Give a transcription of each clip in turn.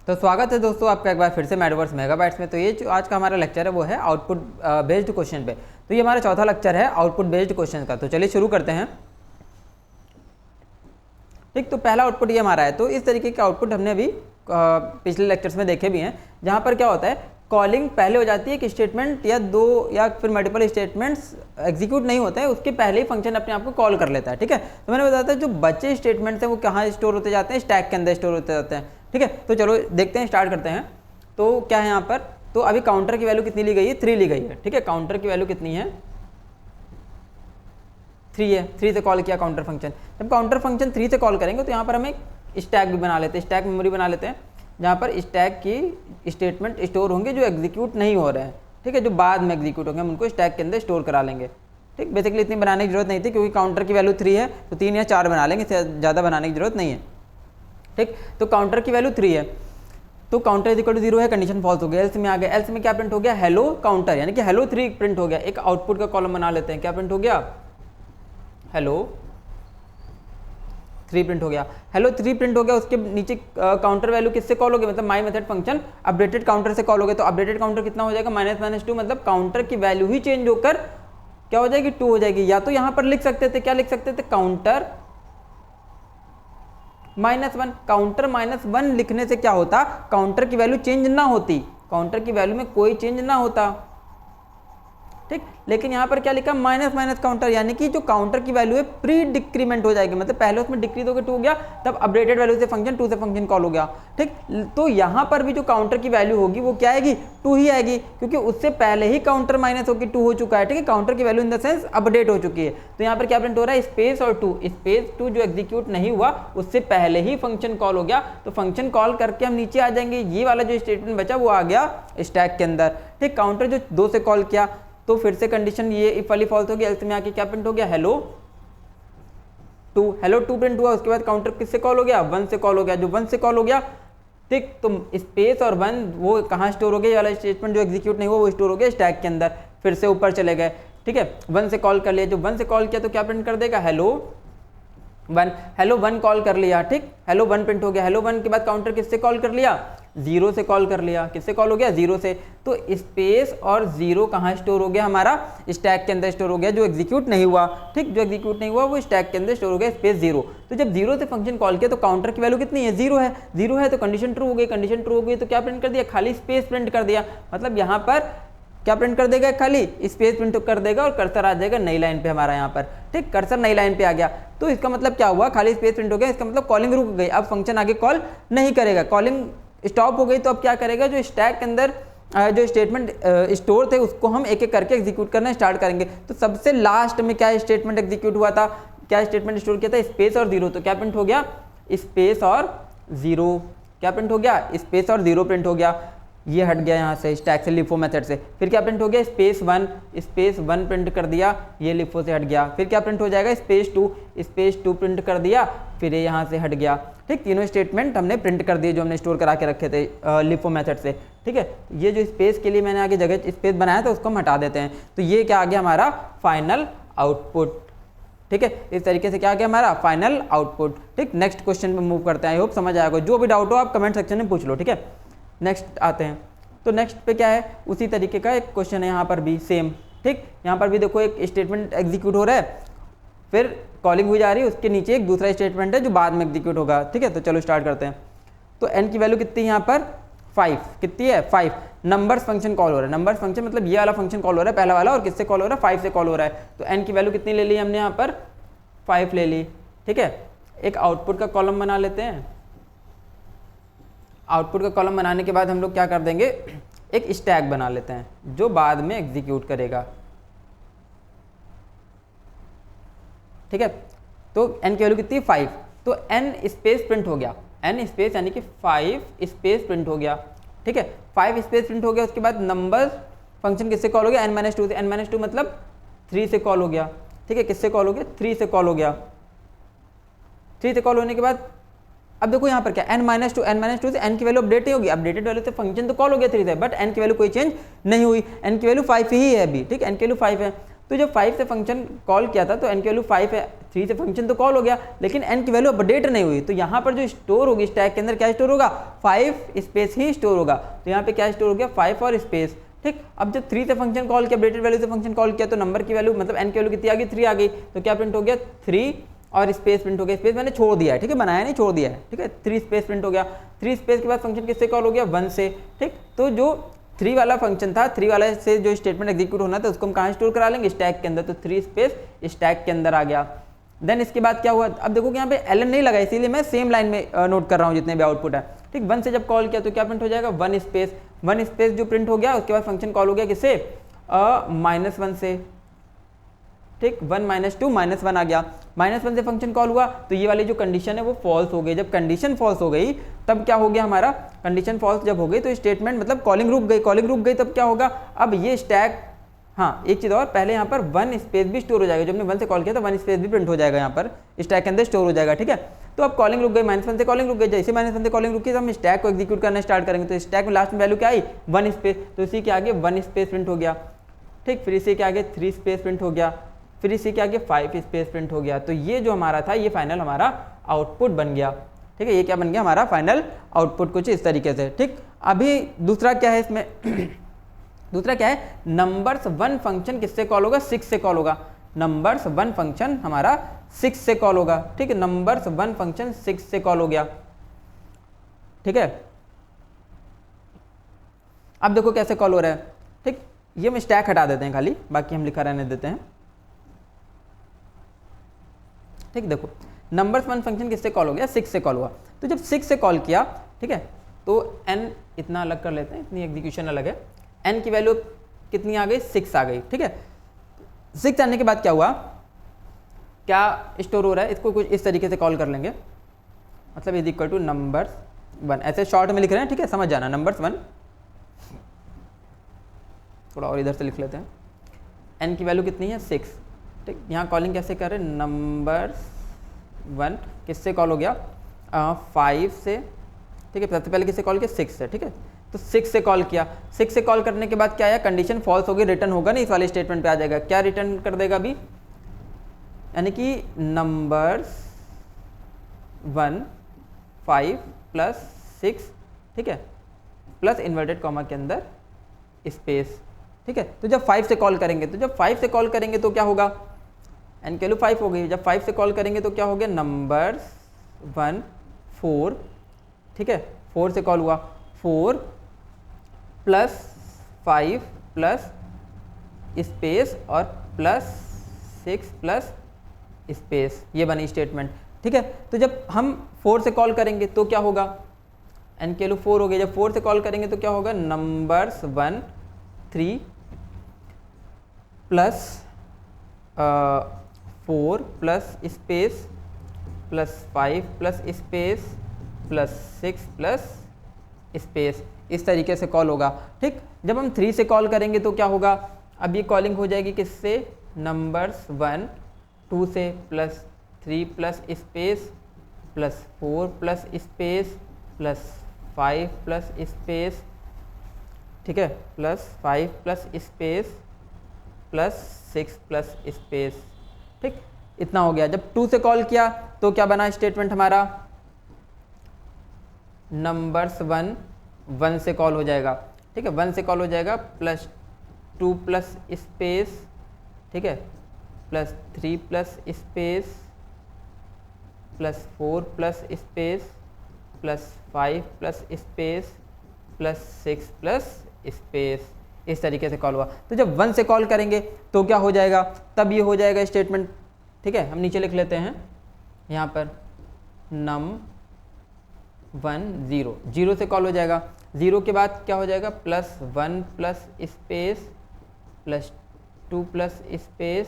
तो स्वागत है दोस्तों आपका एक बार फिर से मेटावर्स मेगाबाइट्स में। तो ये जो आज का हमारा लेक्चर है वो है आउटपुट बेस्ड क्वेश्चन पे। तो ये हमारा चौथा लेक्चर है आउटपुट बेस्ड क्वेश्चन का। तो चलिए शुरू करते हैं। ठीक, तो पहला आउटपुट ये हमारा है। तो इस तरीके के आउटपुट हमने अभी पिछले लेक्चर्स में देखे भी हैं, जहाँ पर क्या होता है, कॉलिंग पहले हो जाती है कि स्टेटमेंट या दो या फिर मल्टीपल स्टेटमेंट्स एग्जीक्यूट नहीं होते हैं, उसके पहले ही फंक्शन अपने आप को कॉल कर लेता है। ठीक है, तो मैंने बताया था जो बचे स्टेटमेंट्स हैं वो कहाँ स्टोर होते जाते हैं, स्टैक के अंदर स्टोर होते जाते हैं। ठीक है, तो चलो देखते हैं, स्टार्ट करते हैं। तो क्या है यहाँ पर, तो अभी काउंटर की वैल्यू कितनी ली गई है, 3 ली गई है। ठीक है, काउंटर की वैल्यू कितनी है, 3 है। 3 से कॉल किया काउंटर फंक्शन। जब काउंटर फंक्शन 3 से कॉल करेंगे तो यहाँ पर हम एक स्टैक भी बना लेते हैं, स्टैक मेमोरी बना लेते हैं, जहाँ पर स्टैक की स्टेटमेंट स्टोर होंगे जो एग्जीक्यूट नहीं हो रहे हैं। ठीक है, जो बाद में एग्जीक्यूट होंगे हम उनको स्टैक के अंदर स्टोर करा लेंगे। ठीक, बेसिकली इतनी बनाने की जरूरत नहीं थी क्योंकि काउंटर की वैल्यू 3 है, तो 3 या 4 बना लेंगे, इससे ज़्यादा बनाने की जरूरत नहीं है। ठीक, तो काउंटर की वैल्यू 3 है, तो काउंटर इज इक्वल टू 0 है, कंडीशन फॉल्स हो गया। एल्स में आ गया, एल्स में क्या प्रिंट हो गया, हेलो काउंटर, यानी कि हेलो 3 प्रिंट हो गया। एक आउटपुट का कॉलम बना लेते हैं, क्या प्रिंट हो गया, हेलो 3 प्रिंट हो गया। हेलो 3 प्रिंट हो गया, उसके नीचे काउंटर वैल्यू किससे कॉल हो गया, मतलब my method function updated counter से कॉल हो गया। तो अपडेटेड काउंटर कितना हो जाएगा, -2, मतलब काउंटर की वैल्यू ही चेंज होकर क्या हो जाएगी, 2 हो जाएगी। या तो यहां पर लिख सकते थे, क्या लिख सकते थे, काउंटर -1। काउंटर -1 लिखने से क्या होता, काउंटर की वैल्यू चेंज ना होती, काउंटर की वैल्यू में कोई चेंज ना होता। ठीक, लेकिन यहाँ पर क्या लिखा, माइनस काउंटर, यानी कि जो काउंटर की वैल्यू है प्री डिक्रीमेंट हो जाएगी, मतलब पहले उसमें डिक्रीज होकर 2 हो गया, तब अपडेटेड वैल्यू से फंक्शन 2 से फंक्शन कॉल हो गया। ठीक, तो यहाँ पर भी जो काउंटर की वैल्यू होगी वो क्या आएगी, 2 ही आएगी, क्योंकि उससे पहले ही काउंटर माइनस होकर 2 हो चुका है। ठीक है, काउंटर की value in the sense update हो चुकी है। तो यहाँ पर क्या प्रिंट हो रहा है, स्पेस और 2, स्पेस 2 जो एग्जीक्यूट नहीं हुआ उससे पहले ही फंक्शन कॉल हो गया। तो फंक्शन कॉल करके हम नीचे आ जाएंगे, ये वाला जो स्टेटमेंट बचा वो आ गया स्टैक के अंदर। ठीक, काउंटर जो 2 से कॉल किया तो फिर से कंडीशन ये इफ वाली फॉल्स होगी, एल्स में आके क्या प्रिंट हो गया, हेलो 2, हेलो 2 प्रिंट हुआ। उसके बाद काउंटर किससे कॉल हो गया, 1 से कॉल हो गया। जो 1 से कॉल हो गया, ठीक, तो स्पेस और 1 वो कहाँ स्टोर हो गया, ये वाला स्टेटमेंट जो एग्जीक्यूट नहीं हुआ वो स्टोर हो गया स्टैक के अंदर। फिर से ऊपर चले गए। ठीक है, 1 से कॉल कर लिया, जो 1 से कॉल किया तो क्या प्रिंट कर देगा, हेलो 1, हेलो 1 कॉल कर लिया। ठीक, हेलो 1 प्रिंट हो गया। हेलो 1 के बाद काउंटर किससे कॉल कर लिया, 0 से कॉल कर लिया। किससे कॉल हो गया, 0 से। तो स्पेस और 0 कहाँ स्टोर हो गया, हमारा स्टैक के अंदर स्टोर हो गया, जो एग्जीक्यूट नहीं हुआ। ठीक, जो एग्जीक्यूट नहीं हुआ वो स्टैक के अंदर स्टोर हो गया, स्पेस 0। तो जब 0 से फंक्शन कॉल किया तो काउंटर की वैल्यू कितनी है, 0 है। 0 है तो कंडीशन ट्रू हो गई, कंडीशन ट्रू हो गई तो क्या प्रिंट कर दिया, खाली स्पेस प्रिंट कर दिया। मतलब यहाँ पर क्या प्रिंट कर देगा, खाली स्पेस प्रिंट कर देगा और कर्सर आ जाएगा नई लाइन पे हमारा यहाँ पर। ठीक, कर्सर नई लाइन पे आ गया तो इसका मतलब क्या हुआ, खाली स्पेस प्रिंट हो गया, इसका मतलब कॉलिंग रुक गई, अब फंक्शन आगे कॉल नहीं करेगा, कॉलिंग स्टॉप हो गई। तो अब क्या करेगा, जो स्टैक के अंदर जो स्टेटमेंट स्टोर थे उसको हम एक एक करके एग्जीक्यूट करना स्टार्ट करेंगे। तो सबसे लास्ट में क्या स्टेटमेंट एग्जीक्यूट हुआ था, क्या स्टेटमेंट स्टोर किया था, स्पेस और 0। तो क्या प्रिंट हो गया, स्पेस और 0। क्या प्रिंट हो गया, स्पेस और 0 प्रिंट हो गया। ये हट गया यहाँ से स्टैक से, लिफो मेथड से। फिर क्या प्रिंट हो गया, स्पेस 1 प्रिंट कर दिया, ये लिफो से हट गया। फिर क्या प्रिंट हो जाएगा, स्पेस 2 प्रिंट कर दिया, फिर ये यहाँ से हट गया। ठीक, तीनों स्टेटमेंट हमने प्रिंट कर दिए जो हमने स्टोर करा के रखे थे लिफो मेथड से। ठीक है, ये जो स्पेस के लिए मैंने आगे जगह स्पेस बनाया था उसको हम हटा देते हैं। तो ये क्या आ गया, हमारा फाइनल आउटपुट। ठीक है, इस तरीके से क्या आ गया हमारा फाइनल आउटपुट। ठीक, नेक्स्ट क्वेश्चन पे मूव करते हैं। आई होप समझ आएगा, जो भी डाउट हो आप कमेंट सेक्शन में पूछ लो। ठीक है, नेक्स्ट आते हैं। तो नेक्स्ट पे क्या है, उसी तरीके का एक क्वेश्चन है यहाँ पर भी सेम। ठीक, यहाँ पर भी देखो एक स्टेटमेंट एग्जीक्यूट हो रहा है, फिर कॉलिंग हुई जा रही है, उसके नीचे एक दूसरा स्टेटमेंट है जो बाद में एग्जीक्यूट होगा। ठीक है, तो चलो स्टार्ट करते हैं। तो n की वैल्यू कितनी है यहाँ पर, 5। कितनी है, 5। नंबर्स फंक्शन कॉल हो रहा है, नंबर्स फंक्शन मतलब ये वाला फंक्शन कॉल हो रहा है पहला वाला, और किससे कॉल हो रहा है, 5 से कॉल हो रहा है। तो n की वैल्यू कितनी ले ली हमने यहाँ पर, 5 ले ली। ठीक है, एक आउटपुट का कॉलम बना लेते हैं। आउटपुट का कॉलम बनाने के बाद हम लोग क्या कर देंगे, एक स्टैक बना लेते हैं जो बाद में एग्जीक्यूट करेगा। ठीक है, तो n की वैल्यू कितनी है, 5। तो n स्पेस प्रिंट हो गया, n स्पेस यानी कि 5 स्पेस प्रिंट हो गया। ठीक है, 5 स्पेस प्रिंट हो गया। उसके बाद नंबर फंक्शन किससे कॉल हो गया, n-2 से। n-2 मतलब 3 से कॉल हो गया। ठीक है, किससे कॉल हो गया, 3 से कॉल हो गया। 3 से कॉल होने के बाद अब देखो यहाँ पर क्या, n-2 से n की वैल्यू अपडेट ही होगी, अपडेटेड वैल्यू से फंक्शन तो कॉल हो गया 3 से, बट n की वैल्यू कोई चेंज नहीं हुई, n की वैल्यू 5 ही है अभी। ठीक, n की वैल्यू 5 है। तो जब 5 से फंक्शन कॉल किया था तो n की वैल्यू 5 है, 3 से फंक्शन तो कॉल हो गया लेकिन n की वैल्यू अपडेट नहीं हुई, तो यहाँ पर जो स्टोर होगी स्टैक के अंदर क्या स्टोर होगा, 5 स्पेस ही स्टोर होगा। तो यहाँ पे क्या स्टोर हो गया, 5 और स्पेस। ठीक, अब जब 3 से फंक्शन कॉल किया, अपडेटेड वैल्यू से फंक्शन कॉल किया तो नंबर की वैल्यू मतलब n की वैल्यू कितनी आ गई, 3 आ गई। तो क्या प्रिंट हो गया, 3 और स्पेस प्रिंट हो गया। स्पेस मैंने छोड़ दिया है, ठीक है, बनाया नहीं, छोड़ दिया है, ठीक है। 3 स्पेस प्रिंट हो गया। 3 स्पेस के बाद फंक्शन किससे कॉल हो गया, 1 से। ठीक, तो जो 3 वाला फंक्शन था, 3 वाला से जो स्टेटमेंट एग्जीक्यूट होना था उसको हम कहाँ स्टोर करा लेंगे, स्टैक के अंदर। तो 3 स्पेस स्टैक के अंदर आ गया। देन इसके बाद क्या हुआ, अब देखो कि यहाँ पे एलन नहीं लगा, इसीलिए मैं सेम लाइन में नोट कर रहा हूँ जितने भी आउटपुट है। ठीक, 1 से जब कॉल किया तो क्या प्रिंट हो जाएगा, 1 स्पेस। 1 स्पेस जो प्रिंट हो गया उसके बाद फंक्शन कॉल हो गया किससे, -1 से। ठीक, 1 -2 -1 आ गया। -1 से फंक्शन कॉल हुआ तो ये वाली जो कंडीशन है वो फॉल्स हो गई। जब कंडीशन फॉल्स हो गई तब क्या हो गया हमारा, कंडीशन फॉल्स जब हो गई तो स्टेटमेंट मतलब कॉलिंग रुक गई। कॉलिंग रुक गई तब क्या होगा, अब ये स्टैक, हाँ एक चीज़ और, पहले यहाँ पर 1 स्पेस भी स्टोर हो जाएगा। जब हमने 1 से कॉल किया तो 1 स्पेस भी प्रिंट हो जाएगा, यहाँ पर स्टैक के अंदर स्टोर हो जाएगा। ठीक है, तो अब कॉलिंग रुक गई, -1 से कॉलिंग रुक गई। जैसे -1 से कॉलिंग रुकी तो हम स्टैक को एग्जीक्यूट करना स्टार्ट करेंगे। तो स्टैक में लास्ट में वैल्यू क्या आई, 1 स्पेस, तो इसी के आगे 1 स्पेस प्रिंट हो गया। ठीक, फिर इसी के आगे 3 स्पेस प्रिंट हो गया, फिर इसी के आगे 5 स्पेस प्रिंट हो गया। तो ये जो हमारा था ये फाइनल हमारा आउटपुट बन गया। ठीक है, ये क्या बन गया हमारा फाइनल आउटपुट, कुछ इस तरीके से। ठीक, अभी दूसरा क्या है इसमें दूसरा क्या है, नंबर्स 1 फंक्शन किससे कॉल होगा, 6 से कॉल होगा। नंबर्स 1 फंक्शन हमारा 6 से कॉल होगा। ठीक है, नंबर्स 1 फंक्शन 6 से कॉल हो गया। ठीक है, अब देखो कैसे कॉल हो रहा है। ठीक, ये हम स्टैक हटा देते हैं खाली, बाकी हम लिखा रहने देते हैं। ठीक, देखो नंबर्स 1 फंक्शन किससे कॉल हो गया, 6 से कॉल हुआ। तो जब 6 से कॉल किया, ठीक है, तो n इतना अलग कर लेते हैं, इतनी एग्जीक्यूशन अलग है। n की वैल्यू कितनी आ गई, 6 आ गई। ठीक है, 6 आने के बाद क्या हुआ, क्या स्टोर हो रहा है, इसको कुछ इस तरीके से कॉल कर लेंगे, मतलब इज इक्वल टू नंबर्स 1, ऐसे शॉर्ट में लिख रहे हैं। ठीक है, समझ जाना, नंबर्स 1, थोड़ा और इधर से लिख लेते हैं। n की वैल्यू कितनी है, 6। ठीक, यहाँ कॉलिंग कैसे कर रहे हैं, नंबर्स 1 किससे कॉल हो गया, 5 से। ठीक है, सबसे पहले किससे कॉल किया, 6 से। ठीक है, तो 6 से कॉल किया। 6 से कॉल करने के बाद क्या आया, कंडीशन फॉल्स हो गई, रिटर्न होगा नहीं, इस वाले स्टेटमेंट पे आ जाएगा। क्या रिटर्न कर देगा अभी, यानी कि नंबर्स 1 5 + 6, ठीक है, प्लस इन्वर्टेड कॉमा के अंदर स्पेस। ठीक है, तो जब 5 से कॉल करेंगे, तो जब 5 से कॉल करेंगे तो क्या होगा, n की वैल्यू 5 हो गई। जब 5 से कॉल करेंगे तो क्या हो गया, नंबर्स 1 4। ठीक है, 4 से कॉल हुआ, 4 + 5 + स्पेस और +6 + स्पेस, ये बनी स्टेटमेंट। ठीक है, तो जब हम 4 से कॉल करेंगे तो क्या होगा, n की वैल्यू 4 हो गई। जब 4 से कॉल करेंगे तो क्या होगा, नंबर्स 1 3 + 4 + स्पेस +5 + स्पेस +6 + स्पेस, इस तरीके से कॉल होगा। ठीक, जब हम 3 से कॉल करेंगे तो क्या होगा, अब ये कॉलिंग हो जाएगी किससे, नंबर्स 1 2 से +3 + स्पेस +4 + स्पेस +5 + स्पेस, ठीक है, +5 + स्पेस +6 + स्पेस। ठीक, इतना हो गया। जब 2 से कॉल किया तो क्या बना स्टेटमेंट हमारा, नंबर्स 1 से कॉल हो जाएगा। ठीक है, 1 से कॉल हो जाएगा, +2 + स्पेस, ठीक है, +3 + स्पेस +4 + स्पेस +5 + स्पेस +6 + स्पेस, इस तरीके से कॉल हुआ। तो जब 1 से कॉल करेंगे तो क्या हो जाएगा, तब ये हो जाएगा स्टेटमेंट। ठीक है, हम नीचे लिख लेते हैं यहाँ पर, num1 0, 0 से कॉल हो जाएगा। 0 के बाद क्या हो जाएगा, +1 + space +2 + space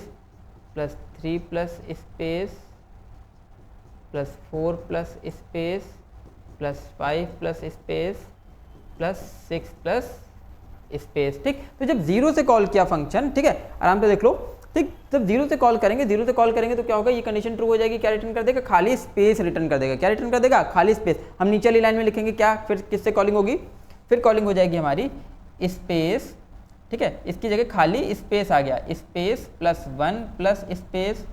+3 + space +4 + space +5 + space +6 + space. ठीक, तो जब 0 से कॉल किया फंक्शन, ठीक है, आराम से देख लो। ठीक, जब 0 से कॉल करेंगे, 0 से कॉल करेंगे तो क्या होगा, ये कंडीशन ट्रू हो जाएगी। क्या रिटर्न कर देगा, खाली स्पेस रिटर्न कर देगा। क्या रिटर्न कर देगा, खाली स्पेस। हम नीचे वाली लाइन में लिखेंगे क्या, फिर किससे कॉलिंग होगी, फिर कॉलिंग हो जाएगी हमारी स्पेस ठीक है, इसकी जगह खाली स्पेस आ गया, स्पेस प्लस 1 प्लस स्पेस,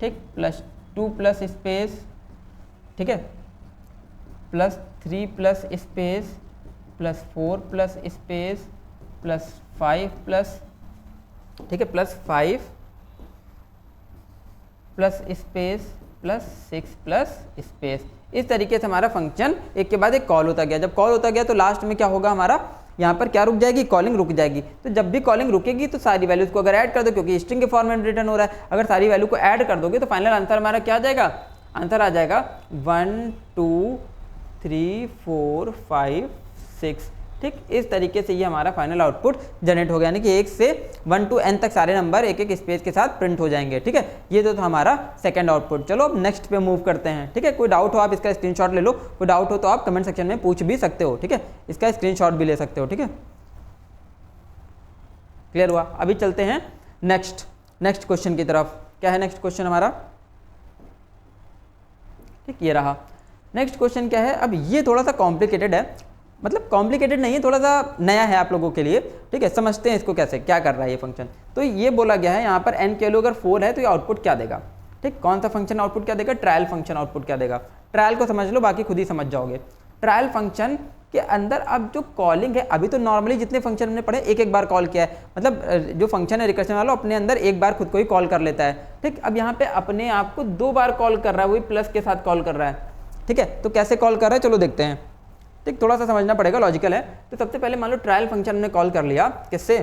ठीक, प्लस 2 प्लस स्पेस, ठीक है, plus 3 plus space, plus 4 plus space, plus 5 plus, ठीक है, plus 5 plus space, plus 6 plus space. इस तरीके से हमारा फंक्शन एक के बाद एक कॉल होता गया। जब कॉल होता गया तो लास्ट में क्या होगा, हमारा यहाँ पर क्या रुक जाएगी, कॉलिंग रुक जाएगी। तो जब भी कॉलिंग रुकेगी तो सारी वैल्यूज को अगर ऐड कर दो, क्योंकि स्ट्रिंग के फॉर्मेट में रिटर्न हो रहा है, अगर सारी वैल्यू को ऐड कर दोगे तो फाइनल आंसर हमारा क्या आ जाएगा, आंसर आ जाएगा 1 2 3 4 5 6। ठीक, इस तरीके से ये हमारा फाइनल आउटपुट जनरेट हो गया, यानी कि 1 से 1 to n तक सारे नंबर एक एक स्पेस के साथ प्रिंट हो जाएंगे। ठीक है, ये तो था हमारा सेकंड आउटपुट। चलो अब नेक्स्ट पे मूव करते हैं। ठीक है, कोई डाउट हो आप इसका स्क्रीनशॉट ले लो, कोई डाउट हो तो आप कमेंट सेक्शन में पूछ भी सकते हो। ठीक है, इसका स्क्रीनशॉट भी ले सकते हो। ठीक है, क्लियर हुआ। अभी चलते हैं नेक्स्ट क्वेश्चन की तरफ। क्या है नेक्स्ट क्वेश्चन हमारा, ठीक, ये रहा नेक्स्ट क्वेश्चन। क्या है, अब ये थोड़ा सा कॉम्प्लिकेटेड है, मतलब कॉम्प्लिकेटेड नहीं है, थोड़ा सा नया है आप लोगों के लिए। ठीक है, समझते हैं इसको कैसे क्या कर रहा है ये फंक्शन। तो ये बोला गया है यहाँ पर n की वैल्यू अगर 4 है तो ये आउटपुट क्या देगा। ठीक, कौन सा फंक्शन आउटपुट क्या देगा, ट्रायल फंक्शन आउटपुट क्या देगा। ट्रायल को समझ लो, बाकी खुद ही समझ जाओगे। ट्रायल फंक्शन के अंदर अब जो कॉलिंग है, अभी तो नॉर्मली जितने फंक्शन हमने पढ़े एक एक बार कॉल किया है, मतलब जो फंक्शन है रिकर्शन वाला अपने अंदर एक बार खुद को ही कॉल कर लेता है। ठीक, अब यहाँ पे अपने आप को 2 बार कॉल कर रहा है, वही प्लस के साथ कॉल कर रहा है। ठीक है, तो कैसे कॉल कर रहा है चलो देखते हैं। ठीक, थोड़ा सा समझना पड़ेगा, लॉजिकल है। तो सबसे पहले मान लो ट्रायल फंक्शन हमने कॉल कर लिया, किससे,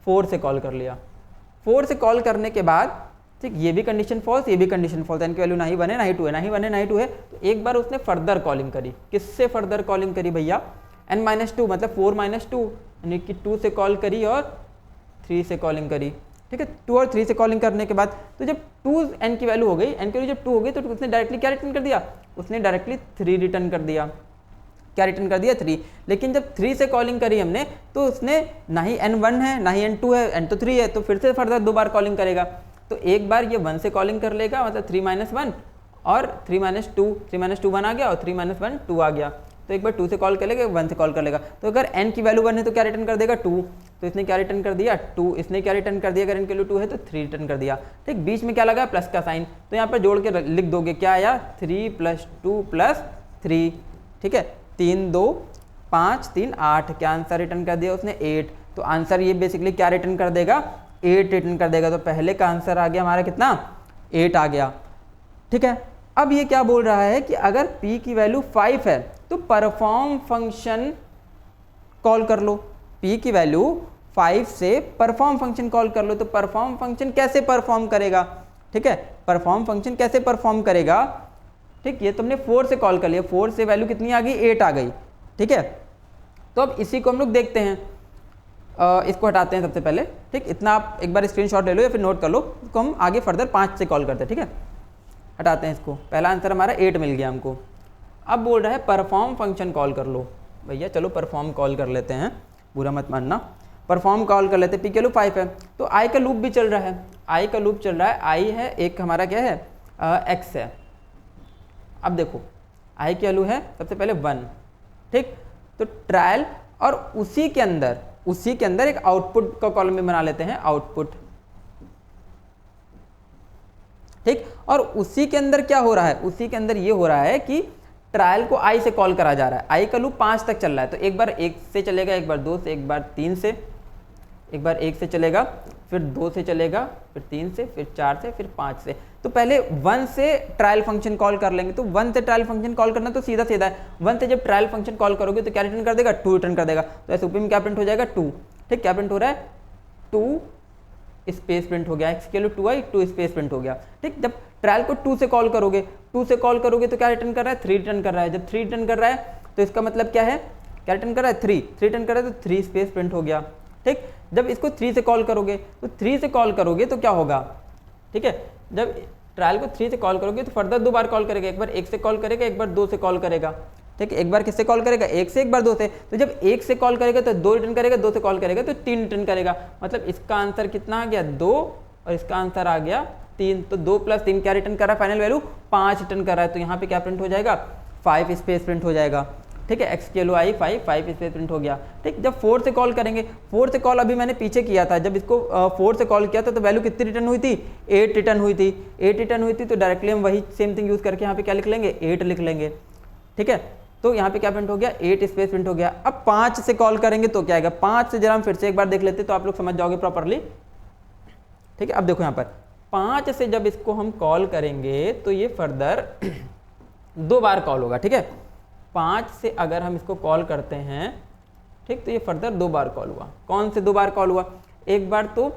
4 से कॉल कर लिया। 4 से कॉल करने के बाद ठीक, ये भी कंडीशन फॉल्स, ये भी कंडीशन फॉल्स, n की वैल्यू ना ही 1 है ना ही 2 है, ना ही 1 है ना ही 2 है। तो एक बार उसने फर्दर कॉलिंग करी, किससे फर्दर कॉलिंग करी भैया, n-2 मतलब 4-2, यानी कि 2 से कॉल करी और 3 से कॉलिंग करी। ठीक है, 2 और 3 से कॉलिंग करने के बाद तो जब 2 n की वैल्यू हो गई, n की वैल्यू जब 2 हो गई तो उसने डायरेक्टली क्या रिटर्न कर दिया, उसने डायरेक्टली 3 रिटर्न कर दिया। क्या रिटर्न कर दिया, 3। लेकिन जब 3 से कॉलिंग करी हमने तो उसने ना ही n1 है ना ही n2 है, n तो 3 है, तो फिर से फर्दर 2 बार कॉलिंग करेगा। तो एक बार ये 1 से कॉलिंग कर लेगा, मतलब 3-1 और 3-2, 3-2 1 आ गया और 3-1 2 आ गया। तो एक बार 2 से कॉल कर लेगा, 1 से कॉल कर लेगा। तो अगर n की वैल्यू 1 है तो क्या रिटर्न कर देगा, 2। तो इसने क्या रिटर्न कर दिया, 2। इसने क्या रिटर्न कर दिया, अगर n की वैल्यू 2 है तो 3 रिटर्न कर दिया। ठीक, बीच में क्या लगा, प्लस का साइन, तो यहाँ पर जोड़ के लिख दोगे, क्या आया, 3 + 2 + 3। ठीक है, 3 2 5 3 8, क्या आंसर रिटर्न कर दिया उसने, 8। तो आंसर ये बेसिकली क्या रिटर्न कर देगा, 8 रिटर्न कर देगा। तो पहले का आंसर आ गया हमारा कितना, 8 आ गया। ठीक है, अब ये क्या बोल रहा है कि अगर p की वैल्यू 5 है तो परफॉर्म फंक्शन कॉल कर लो। p की वैल्यू 5 से परफॉर्म फंक्शन कॉल कर लो। तो परफॉर्म फंक्शन कैसे परफॉर्म करेगा, ठीक है, परफॉर्म फंक्शन कैसे परफॉर्म करेगा। ठीक, ये तुमने 4 से कॉल कर लिया, 4 से वैल्यू कितनी आ गई, 8 आ गई। ठीक है, तो अब इसी को हम लोग देखते हैं, इसको हटाते हैं सबसे पहले। ठीक, इतना आप एक बार स्क्रीनशॉट ले लो या फिर नोट कर लो, इसको हम आगे फर्दर 5 से कॉल करते हैं। ठीक है, हटाते हैं इसको, पहला आंसर हमारा 8 मिल गया हमको। अब बोल रहा है परफॉर्म फंक्शन कॉल कर लो। भैया चलो परफॉर्म कॉल कर लेते हैं, बुरा मत मानना, परफॉर्म कॉल कर लेते हैं। p की वैल्यू 5 है तो i का लूप भी चल रहा है, i का लूप चल रहा है, i है एक हमारा क्या है, x है। अब देखो i की वैल्यू है सबसे पहले 1। ठीक, तो ट्रायल और उसी के अंदर एक आउटपुट का कॉलम भी बना लेते हैं, आउटपुट। ठीक, और उसी के अंदर क्या हो रहा है, उसी के अंदर ये हो रहा है कि ट्रायल को i से कॉल करा जा रहा है। i का लूप 5 तक चल रहा है, तो एक बार 1 से चलेगा, एक बार 2 से, एक बार 3 से, एक बार 1 से चलेगा, फिर 2 से चलेगा, फिर 3 से, फिर 4 से, फिर 5 से। तो पहले 1 से ट्रायल फंक्शन कॉल कर लेंगे। तो 1 से ट्रायल फंक्शन कॉल करना तो सीधा सीधा है, 1 से जब ट्रायल फंक्शन कॉल करोगे तो क्या रिटर्न कर देगा, 2 रिटर्न कर देगा। तो ऐसे ऊपर में क्या प्रिंट हो जाएगा, 2। ठीक, क्या प्रिंट हो रहा है, 2 स्पेस प्रिंट हो गया, x के लिए 2 आई, 2 स्पेस प्रिंट हो गया। ठीक, जब ट्रायल को 2 से कॉल करोगे, 2 से कॉल करोगे तो क्या रिटर्न कर रहा है, 3 रिटर्न कर रहा है। जब 3 रिटर्न कर रहा है तो इसका मतलब क्या है, क्या रिटर्न कर रहा है, 3 रिटर्न कर रहा है, तो 3 स्पेस प्रिंट हो गया। ठीक, जब इसको 3 से कॉल करोगे तो 3 से कॉल करोगे तो क्या होगा, ठीक है, जब ट्रायल को 3 से कॉल करोगे तो फर्दर 2 बार कॉल करेगा, एक बार 1 से कॉल करेगा, एक बार 2 से कॉल करेगा। ठीक, एक बार किससे कॉल करेगा, 1 से, एक बार 2 से। तो जब 1 से कॉल करेगा तो 2 रिटर्न करेगा, 2 से कॉल करेगा तो 3 रिटर्न करेगा। मतलब इसका आंसर कितना आ गया, 2, और इसका आंसर आ गया 3। तो 2 + 3 क्या रिटर्न कर रहा है, फाइनल वैल्यू 5 रिटर्न कर रहा है। तो यहाँ पे क्या प्रिंट हो जाएगा, 5 स्पेस प्रिंट हो जाएगा। ठीक है, एक्स की वैल्यू आई 5, 5 स्पेस प्रिंट हो गया। ठीक, जब 4 से कॉल करेंगे, 4 से कॉल अभी मैंने पीछे किया था, जब इसको 4 से कॉल किया था तो वैल्यू कितनी रिटर्न हुई थी, 8 रिटर्न हुई थी। 8 रिटर्न हुई थी तो डायरेक्टली हम वही सेम थिंग यूज़ करके यहाँ पे क्या लिख लेंगे, 8 लिख लेंगे। ठीक है, तो यहाँ पे क्या प्रिंट हो गया, 8 स्पेस प्रिंट हो गया। अब 5 से कॉल करेंगे तो क्या आएगा, 5 से जरा हम फिर से एक बार देख लेते तो आप लोग समझ जाओगे प्रॉपरली। ठीक है, अब देखो यहाँ पर 5 से जब इसको हम कॉल करेंगे तो ये फर्दर 2 बार कॉल होगा। ठीक है, 5 से अगर हम इसको कॉल करते हैं, ठीक, तो ये फर्दर 2 बार कॉल हुआ। कौन से 2 बार कॉल हुआ, एक बार तो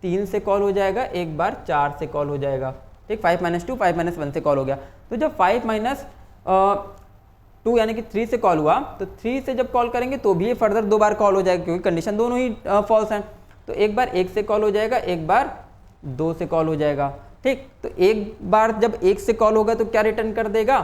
3 से कॉल हो जाएगा, एक बार 4 से कॉल हो जाएगा। ठीक, 5 - 2 5 - 1 से कॉल हो गया। तो जब 5 - 2 यानी कि 3 से कॉल हुआ, तो 3 से जब कॉल करेंगे तो भी ये फर्दर 2 बार कॉल हो जाएगा, क्योंकि कंडीशन दोनों ही फॉल्स हैं। तो एक बार 1 से कॉल हो जाएगा, एक बार 2 से कॉल हो जाएगा। ठीक, तो एक बार जब 1 से कॉल होगा तो क्या रिटर्न कर देगा,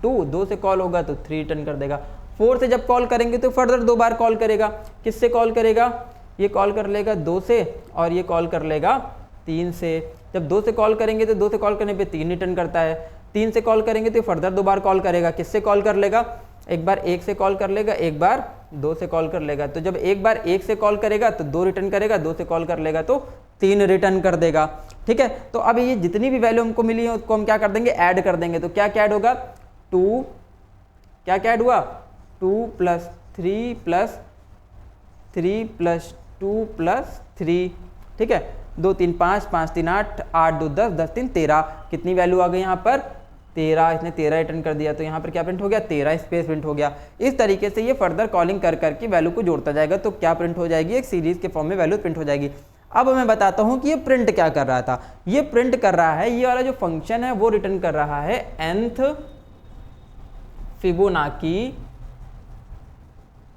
2, 2 से कॉल होगा तो 3 रिटर्न कर देगा। 4 से जब कॉल करेंगे तो फर्दर 2 बार कॉल करेगा। किससे कॉल करेगा, ये कॉल कर लेगा 2 से और ये कॉल कर लेगा 3 से। जब 2 से कॉल करेंगे तो 2 से कॉल करने पे 3 रिटर्न करता है। 3 से कॉल करेंगे तो फर्दर 2 बार कॉल करेगा। किससे कॉल कर लेगा, एक बार 1 से कॉल कर लेगा, एक बार 2 से कॉल कर लेगा। तो जब एक बार 1 से कॉल करेगा तो 2 रिटर्न करेगा, 2 से कॉल कर लेगा तो 3 रिटर्न कर देगा। ठीक है, तो अब ये जितनी भी वैल्यू हमको मिली है उसको हम क्या कर देंगे, ऐड कर देंगे। तो क्या क्या ऐड होगा, 2, क्या क्या ऐड हुआ, 2 + 3 + 3 + 2 + 3। ठीक है, 2 3 5 5 3 8 8 2 10 10 3 13। कितनी वैल्यू आ गई यहाँ पर, 13। इसने 13 रिटर्न कर दिया, तो यहाँ पर क्या प्रिंट हो गया, 13 स्पेस प्रिंट हो गया। इस तरीके से ये फर्दर कॉलिंग कर करके वैल्यू को जोड़ता जाएगा, तो क्या प्रिंट हो जाएगी, एक सीरीज के फॉर्म में वैल्यू प्रिंट हो जाएगी। अब मैं बताता हूँ कि ये प्रिंट क्या कर रहा था। ये प्रिंट कर रहा है, ये वाला जो फंक्शन है वो रिटर्न कर रहा है nth फिबोनाची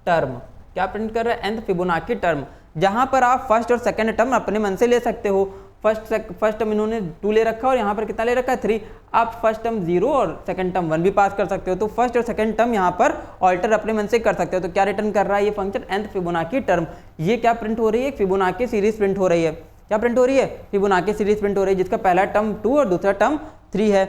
टर्म। क्या प्रिंट कर रहा है, nth फिबोनाची टर्म। जहां पर आप फर्स्ट और सेकंड टर्म अपने मन से ले सकते हो। फर्स्ट टर्म इन्होंने 2 ले रखा है और यहाँ पर कितना ले रखा है, 3। आप फर्स्ट टर्म 0 और सेकंड टर्म 1 भी पास कर सकते हो। तो फर्स्ट और सेकंड टर्म यहाँ पर ऑल्टर अपने मन से कर सकते हो। तो क्या रिटर्न कर रहा है ये फंक्शन, nth फिबोनाची टर्म। ये क्या प्रिंट हो रही है, फिबोनाची सीरीज प्रिंट हो रही है। क्या प्रिंट हो रही है, फिबोनाची सीरीज प्रिंट हो रही है, जिसका पहला टर्म 2 और दूसरा टर्म 3 है।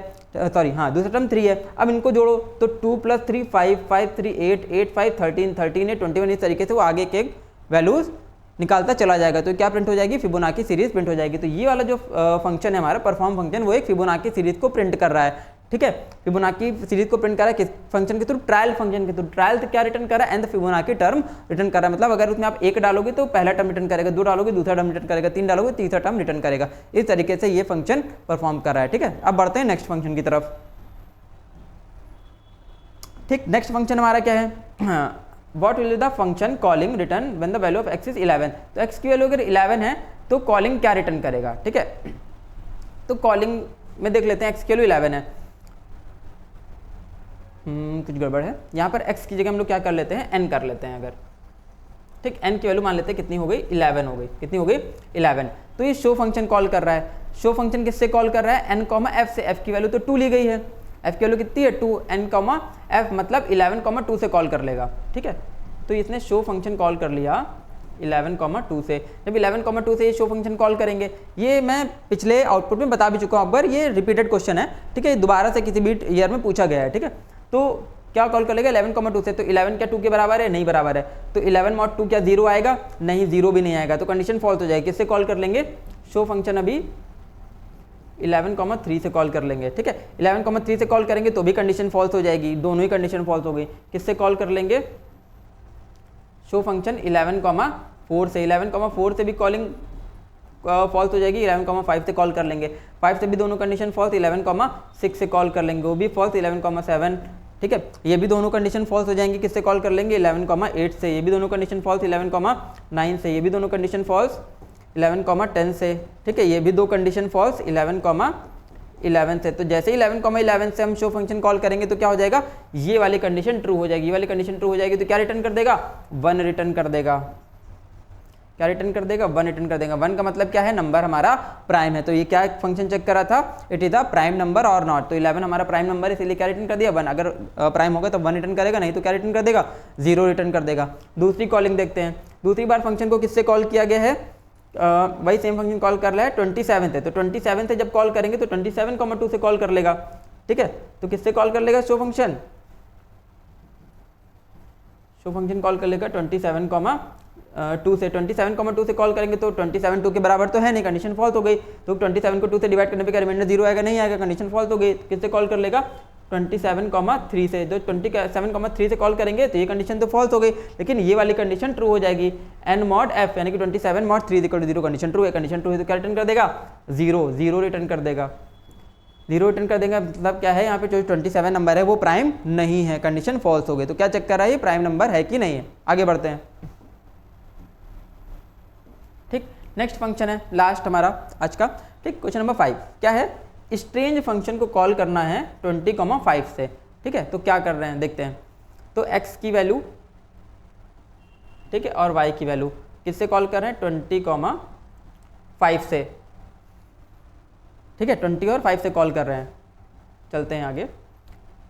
सॉरी हाँ, दूसरा टर्म 3 है। अब इनको जोड़ो तो 2 + 3 5 5 3 8 8 5 13 13 8 21। इस तरीके से वो आगे के वैल्यूज निकालता चला जाएगा। तो क्या प्रिंट हो जाएगी, फिबोनाची सीरीज प्रिंट हो जाएगी। तो ये वाला जो फंक्शन है हमारा परफॉर्म फंक्शन, वो एक फिबोनाची सीरीज को प्रिंट कर रहा है। ठीक है, फिबोनाची सीरीज को प्रिंट कर रहा है किस फंक्शन के थ्रू, ट्रायल फंक्शन के थ्रू। ट्रायल क्या रिटर्न कर रहा है, nth फिबोनाची टर्म रिटर्न कर रहा है। मतलब अगर उसमें आप 1 डालोगे तो पहला टर्म रिटर्न करेगा, 2 डालोगे दूसरा टर्म रिटर्न करेगा, 3 डालोगे तीसरा टर्म रिटर्न करेगा। इस तरीके से ये फंक्शन परफॉर्म कर रहा है। ठीक है, अब बढ़ते हैं नेक्स्ट फंक्शन की तरफ। ठीक, नेक्स्ट फंक्शन हमारा क्या है, What will be the function calling return when the value of x is 11। तो x की वैल्यू अगर 11 है तो कॉलिंग क्या रिटर्न करेगा। ठीक है, तो कॉलिंग में देख लेते हैं, x की वैल्यू 11 है। कुछ गड़बड़ है यहाँ पर। x की जगह हम लोग क्या कर लेते हैं, n कर लेते हैं अगर। ठीक, n की वैल्यू मान लेते हैं कितनी हो गई, 11 हो गई। कितनी हो गई, 11। तो ये शो फंक्शन कॉल कर रहा है। शो फंक्शन किससे कॉल कर रहा है, n, f से। f की वैल्यू तो 2 ली गई है, f की वैल्यू कितनी है, 2। n, f मतलब 11, 2 से कॉल कर लेगा। ठीक है, तो इसने शो फंक्शन कॉल कर लिया 11, 2 से। जब 11, 2 से ये शो फंक्शन कॉल करेंगे, ये मैं पिछले आउटपुट में बता भी चुका हूँ, पर ये रिपीटेड क्वेश्चन है। ठीक है, दोबारा से किसी भी ईयर में पूछा गया है। ठीक है, तो क्या कॉल कर लेगा 11, 2 से। तो 11 क्या 2 के बराबर है, नहीं बराबर है। तो 11 mod 2 क्या 0 आएगा, नहीं, 0 भी नहीं आएगा। तो कंडीशन फॉल्स हो जाएगी। किससे कॉल कर लेंगे, शो फंक्शन अभी 11, 3 से कॉल कर लेंगे। ठीक है, 11, 3 से कॉल करेंगे तो भी कंडीशन फॉल्स हो जाएगी। दोनों ही कंडीशन फॉल्स हो गई। किससे कॉल कर लेंगे, शो फंक्शन 11, 4 से। 11, 4 से भी कॉलिंग फॉल्स हो जाएगी। 11, 5 से कॉल कर लेंगे। 5 से भी दोनों कंडीशन फॉल्स। 11, 6 से कॉल कर लेंगे, वो भी फॉल्स। 11, 7। ठीक है, ये भी दोनों कंडीशन फॉल्स हो जाएंगे। किससे कॉल कर लेंगे, 11, 8 से। ये भी दोनों कंडीशन फॉल्स। 11, 9 से। ये भी दोनों कंडीशन फॉल्स। 11, 10 से। ठीक है, ये भी 2 कंडीशन फॉल्स 11, 11 से। तो जैसे ही 11, 11 से हम शो फंक्शन कॉल करेंगे तो क्या हो जाएगा, ये वाली कंडीशन ट्रू हो जाएगी। ये वाली कंडीशन ट्रू हो जाएगी तो क्या रिटर्न कर देगा, 1 रिटर्न कर देगा। क्या रिटर्न कर देगा, 1 रिटर्न कर देगा। 1 का मतलब क्या है, नंबर हमारा प्राइम है। तो ये क्या फंक्शन चेक करा था, it is the prime number और नॉट। तो 11 हमारा प्राइम नंबर है, इसलिए क्या रिटर्न कर दिया, 1। अगर प्राइम होगा तो 1 रिटर्न करेगा, नहीं तो क्या रिटर्न कर देगा, 0 रिटर्न कर देगा। दूसरी कॉलिंग देखते हैं। दूसरी बार फंक्शन को किससे कॉल किया गया है, वही सेम फंक्शन कॉल कर रहा है 27 से। तो 27 से जब कॉल करेंगे तो 27, 2 से कॉल कर लेगा। ठीक है, तो किससे कॉल कर लेगा, शो फंक्शन तो फंक्शन कॉल कर लेगा 27,2 से 27,2 से कॉल करेंगे तो 27 2 के बराबर तो है नहीं, कंडीशन फॉल्स हो गई। तो 27 को 2 से डिवाइड करने पे क्या रिमाइंडर 0 आएगा, नहीं आएगा, कंडीशन फॉल्स हो गई। किससे कॉल कर लेगा 27,3 से। तो 27,3 से कॉल करेंगे तो ये कंडीशन तो फॉल्स हो गई, लेकिन ये वाली कंडीशन ट्रू हो जाएगी। n mod f यानी कि 27 mod 3 = 0 कंडीशन ट्रू है। कंडीशन ट्रू है तो क्या रिटर्न कर देगा 0 रिटर्न कर देगा। 0 रिटर्न कर देगा मतलब क्या है, यहाँ पे जो 27 नंबर है वो प्राइम नहीं है, कंडीशन फॉल्स हो गई। तो क्या चेक कर रहा है ये प्राइम नंबर है कि नहीं है। आगे बढ़ते हैं। ठीक, नेक्स्ट फंक्शन है लास्ट हमारा आज का। ठीक, क्वेश्चन नंबर 5 क्या है, स्ट्रेंज फंक्शन को कॉल करना है 20,5 से। ठीक है, तो क्या कर रहे हैं देखते हैं। तो x की वैल्यू, ठीक है, और y की वैल्यू किससे कॉल कर रहे हैं 20,5 से। ठीक है, 20 और 5 से कॉल कर रहे हैं। चलते हैं आगे।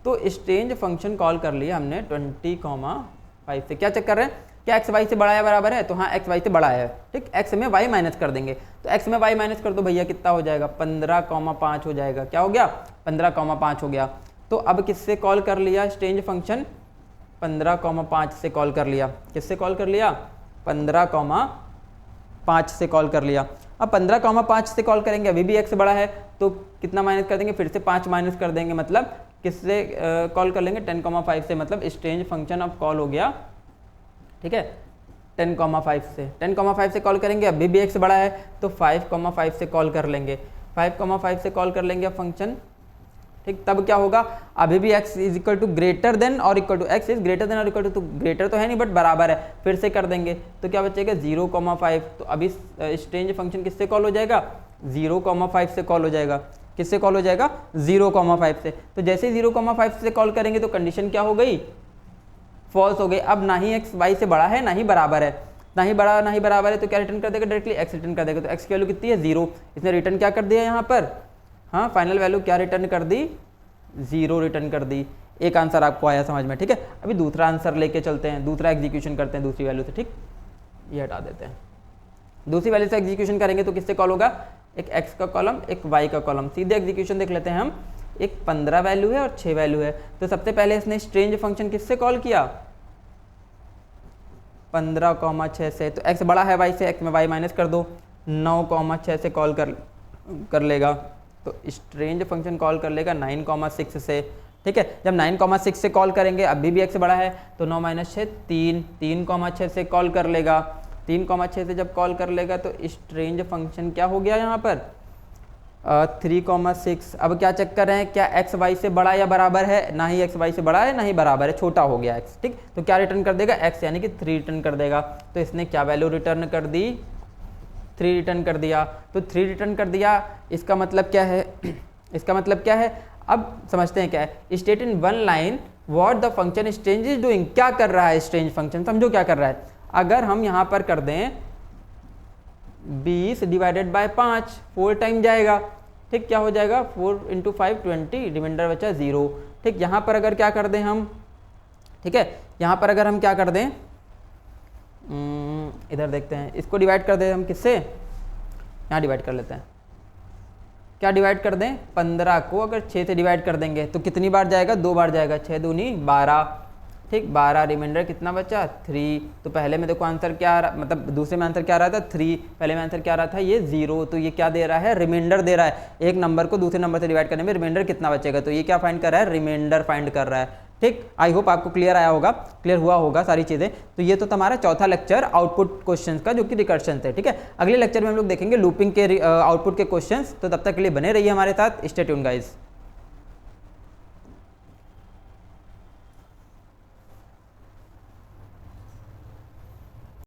तो स्ट्रेंज फंक्शन कॉल कर लिया हमने 20,5 से। क्या चेक कर रहे हैं, क्या x y से बड़ा या बराबर है, तो हाँ x y से बड़ा है। ठीक, x में y माइनस कर देंगे, तो x में y माइनस कर दो भैया, कितना हो जाएगा 15,5 हो जाएगा। क्या हो गया 15,5 हो गया। तो अब किससे कॉल कर लिया स्ट्रेंज फंक्शन 15,5 से कॉल कर लिया। किससे कॉल कर लिया 15,5 से कॉल कर लिया। अब 15,5 से कॉल करेंगे, अभी भी x बड़ा है तो कितना माइनस कर देंगे, फिर से 5 माइनस कर देंगे, मतलब किससे कॉल कर लेंगे 10,5 से। मतलब स्ट्रेंज फंक्शन अब कॉल हो गया। ठीक है, 10,5 से 10,5 से कॉल करेंगे, अभी भी x बड़ा है तो 5,5 से कॉल कर लेंगे। 5,5 से कॉल कर लेंगे अब फंक्शन। ठीक, तब क्या होगा, अभी भी x = ग्रेटर देन और equal to, x is greater than और इक्वल टू, तो ग्रेटर तो है नहीं बट बराबर है, फिर से कर देंगे तो क्या बचेगा 0,5। तो अभी स्ट्रेंज फंक्शन किससे कॉल हो जाएगा 0,5 से कॉल हो जाएगा। किससे कॉल हो जाएगा 0,5 से। तो जैसे 0,5 से कॉल करेंगे तो कंडीशन क्या हो गई फॉल्स हो गई। अब ना ही x y से बड़ा है ना ही बराबर है, ना ही बड़ा ना ही बराबर है, तो क्या रिटर्न कर देगा डायरेक्टली x रिटर्न कर देगा। तो x की वैल्यू कितनी है 0, इसने रिटर्न क्या कर दिया यहाँ पर, हाँ फाइनल वैल्यू क्या रिटर्न कर दी 0 रिटर्न कर दी। एक आंसर आपको आया समझ में। ठीक है, अभी दूसरा आंसर लेके चलते हैं, दूसरा एग्जीक्यूशन करते हैं दूसरी वैल्यू से। ठीक, ये हटा देते हैं। दूसरी वैल्यू से एग्जीक्यूशन करेंगे तो किससे कॉल होगा, एक x का कॉलम एक y का कॉलम। सीधे एग्जीक्यूशन देख लेते हैं हम। एक 15 वैल्यू है और 6 वैल्यू है। तो सबसे पहले इसने स्ट्रेंज फंक्शन किससे कॉल किया 15,6 से। तो x बड़ा है y से, x में y माइनस कर दो, 9,6 से कॉल कर लेगा। तो स्ट्रेंज फंक्शन कॉल कर लेगा 9,6 से। ठीक है, जब 9,6 से कॉल करेंगे, अभी भी x बड़ा है तो 9 - 6 3,6 से कॉल कर लेगा। 3,6 से जब कॉल कर लेगा तो स्ट्रेंज फंक्शन क्या हो गया यहाँ पर 3,6। अब क्या चेक कर रहे हैं, क्या x y से बड़ा या बराबर है, ना ही x y से बड़ा है ना ही बराबर है, छोटा हो गया x। ठीक, तो क्या रिटर्न कर देगा x यानी कि 3 रिटर्न कर देगा। तो इसने क्या वैल्यू रिटर्न कर दी 3 रिटर्न कर दिया। तो 3 रिटर्न कर दिया, इसका मतलब क्या है इसका मतलब क्या है, अब समझते हैं क्या है। State in one line what the function strange is doing. क्या कर रहा है स्ट्रेंज फंक्शन, समझो क्या कर रहा है। अगर हम यहाँ पर कर दें 20 / 5 4 टाइम जाएगा। ठीक, क्या हो जाएगा 4 × 5 20, रिमाइंडर बचा 0। ठीक, यहाँ पर अगर क्या कर दें हम, ठीक है, यहाँ पर अगर हम क्या कर दें, इधर देखते हैं, इसको डिवाइड कर दें हम किससे, यहाँ डिवाइड कर लेते हैं। क्या डिवाइड कर दें 15 को अगर 6 से डिवाइड कर देंगे तो कितनी बार जाएगा 2 बार जाएगा, 6 दूनी 12। ठीक, 12 रिमाइंडर कितना बचा 3। तो पहले में देखो आंसर क्या आ रहा, मतलब दूसरे में आंसर क्या आ रहा था 3, पहले में आंसर क्या आ रहा था ये 0। तो ये क्या दे रहा है रिमाइंडर दे रहा है। एक नंबर को दूसरे नंबर से डिवाइड करने में रिमाइंडर कितना बचेगा, तो ये क्या फाइंड कर रहा है रिमाइंडर फाइंड कर रहा है। ठीक, आई होप आपको क्लियर आया होगा, क्लियर हुआ होगा सारी चीज़ें। तो ये तो तुम्हारा चौथा लेक्चर आउटपुट क्वेश्चंस का, जो कि रिकर्शन थे। ठीक है, अगले लेक्चर में हम लोग देखेंगे लूपिंग के आउटपुट के क्वेश्चंस। तो तब तक के लिए बने रहिए हमारे साथ, स्टे ट्यून्ड गाइस।